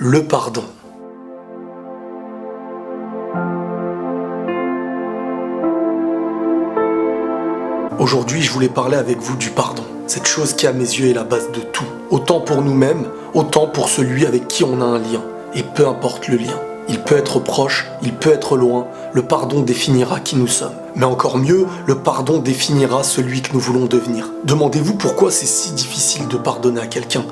le pardon. Aujourd'hui, je voulais parler avec vous du pardon. Cette chose qui, à mes yeux, est la base de tout. Autant pour nous-mêmes, autant pour celui avec qui on a un lien. Et peu importe le lien. Il peut être proche, il peut être loin, le pardon définira qui nous sommes. Mais encore mieux, le pardon définira celui que nous voulons devenir. Demandez-vous pourquoi c'est si difficile de pardonner à quelqu'un.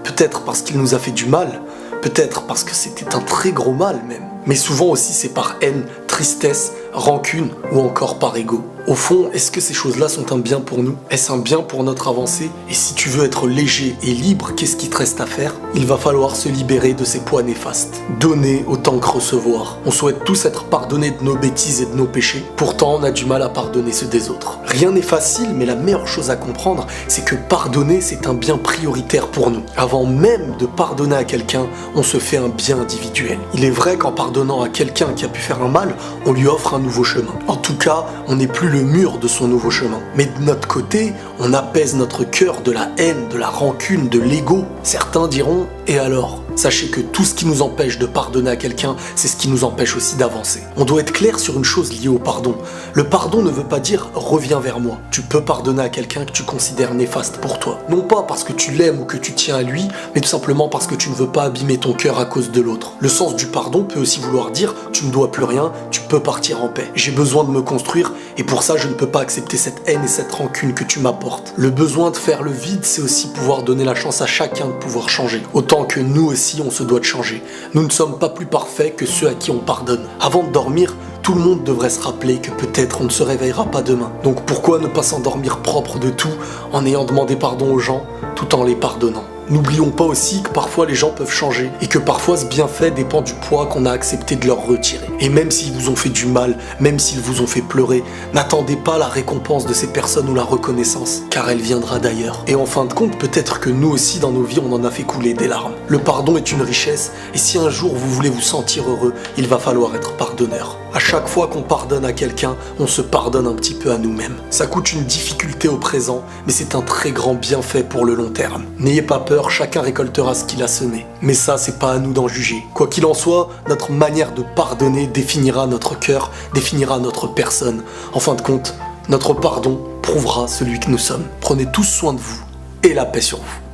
Peut-être parce qu'il nous a fait du mal, peut-être parce que c'était un très gros mal même. Mais souvent aussi c'est par haine, tristesse, rancune ou encore par ego. Au fond, est-ce que ces choses-là sont un bien pour nous? Est-ce un bien pour notre avancée? Et si tu veux être léger et libre, qu'est-ce qui te reste à faire? Il va falloir se libérer de ces poids néfastes. Donner autant que recevoir. On souhaite tous être pardonnés de nos bêtises et de nos péchés. Pourtant, on a du mal à pardonner ceux des autres. Rien n'est facile, mais la meilleure chose à comprendre, c'est que pardonner, c'est un bien prioritaire pour nous. Avant même de pardonner à quelqu'un, on se fait un bien individuel. Il est vrai qu'en pardonnant à quelqu'un qui a pu faire un mal, on lui offre un nouveau chemin. En tout cas, on n'est plus le mur de son nouveau chemin. Mais de notre côté, on apaise notre cœur de la haine, de la rancune, de l'ego. Certains diront, et alors ? Sachez que tout ce qui nous empêche de pardonner à quelqu'un, c'est ce qui nous empêche aussi d'avancer. On doit être clair sur une chose liée au pardon. Le pardon ne veut pas dire « reviens vers moi ». Tu peux pardonner à quelqu'un que tu considères néfaste pour toi. Non pas parce que tu l'aimes ou que tu tiens à lui, mais tout simplement parce que tu ne veux pas abîmer ton cœur à cause de l'autre. Le sens du pardon peut aussi vouloir dire « tu ne dois plus rien, tu peux partir en paix. J'ai besoin de me construire et pour ça je ne peux pas accepter cette haine et cette rancune que tu m'apportes. » Le besoin de faire le vide, c'est aussi pouvoir donner la chance à chacun de pouvoir changer. Autant que nous aussi, on se doit de changer. Nous ne sommes pas plus parfaits que ceux à qui on pardonne. Avant de dormir, tout le monde devrait se rappeler que peut-être on ne se réveillera pas demain. Donc pourquoi ne pas s'endormir propre de tout en ayant demandé pardon aux gens tout en les pardonnant? N'oublions pas aussi que parfois les gens peuvent changer et que parfois ce bienfait dépend du poids qu'on a accepté de leur retirer. Et même s'ils vous ont fait du mal, même s'ils vous ont fait pleurer, n'attendez pas la récompense de ces personnes ou la reconnaissance, car elle viendra d'ailleurs. Et en fin de compte, peut-être que nous aussi dans nos vies on en a fait couler des larmes. Le pardon est une richesse et si un jour vous voulez vous sentir heureux, il va falloir être pardonneur. À chaque fois qu'on pardonne à quelqu'un, on se pardonne un petit peu à nous-mêmes. Ça coûte une difficulté au présent, mais c'est un très grand bienfait pour le long terme. N'ayez pas peur, chacun récoltera ce qu'il a semé. Mais ça, c'est pas à nous d'en juger. Quoi qu'il en soit, notre manière de pardonner définira notre cœur, définira notre personne. En fin de compte, notre pardon prouvera celui que nous sommes. Prenez tous soin de vous et la paix sur vous.